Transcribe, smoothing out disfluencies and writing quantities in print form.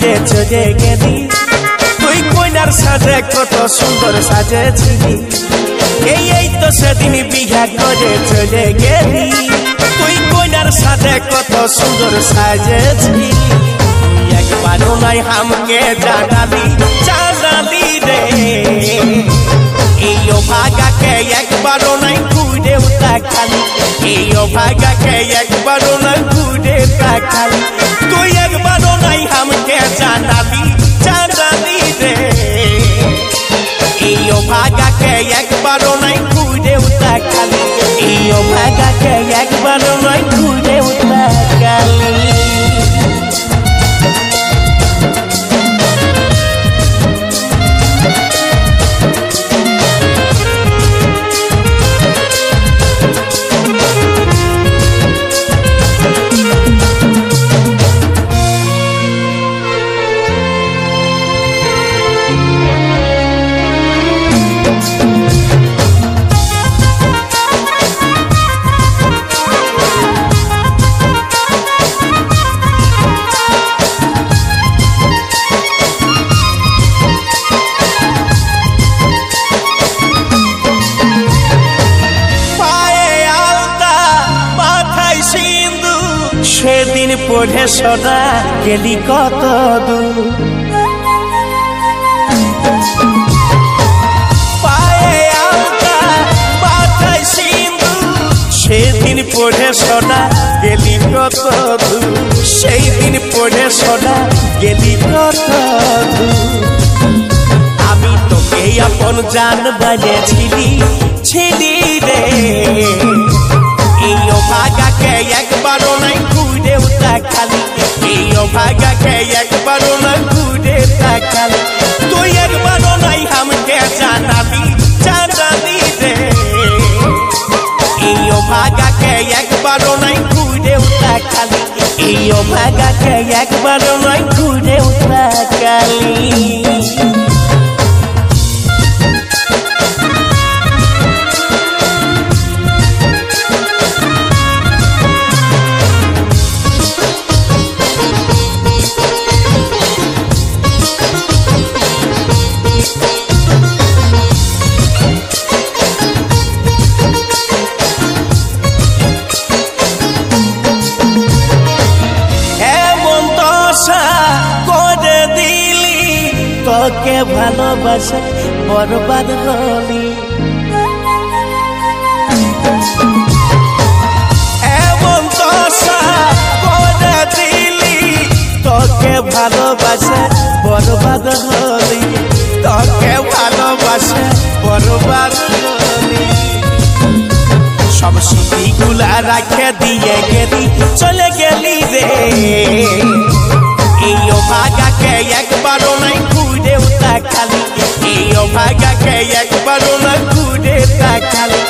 করে চলে গেলি তুই কইনার সাজে কত সুন্দর সাজেছিলি এই তো সেদিন বিয়া করে চলে গেলি তুই কইনার সাজে কত সুন্দর সাজেছিলি একবারও নাই हमके জানালি রে এই ভাগা কে একবারও নাই ঘুরে তাকালি এই ভাগা কে একবারও নাই ঘুরে তাকালি তুই একবারও নাই हमके জানালি রে এই ভাগা কে একবারও নাই ঘুরে তাকালি এই ভাগা কে একবারও নাই ঘুরে তাকালি সেদিন পড়ে সোনা গেলি কত দূর পায়ে আলতা মাথায় সিঁদুর সেদিন পড়ে সোনা গেলি কত দূর সেই দিন পড়ে সোনা গেলি কত দূর আমি তোকে আপন জান বানিয়েছিলি রে এই ভাগা কে একবারও নাই ঘুরে তাকালি এই ভাগা কে একবারও নাই ঘুরে তাকালি তুই একবারও নাই हमके জানালি রে এই ভাগা কে একবারও নাই ঘুরে তাকালি এই ভাগা কে একবারও নাই ঘুরে তাকালি করে দিলি তোকে ভালোবাসে বরবাদ হলি এমন দশা করে দিলি তোকে ভালোবাসে বরবাদ হলি তোকে ভালোবাসে বরবাদ হলি সব স্মৃতিগুলা রাখে দিয়ে গেলি চলে গেলি রে এই ভাগা কে একবারও নাই ঘুরে তাকালি এই ভাগা কে একবারও নাই ঘুরে তাকালি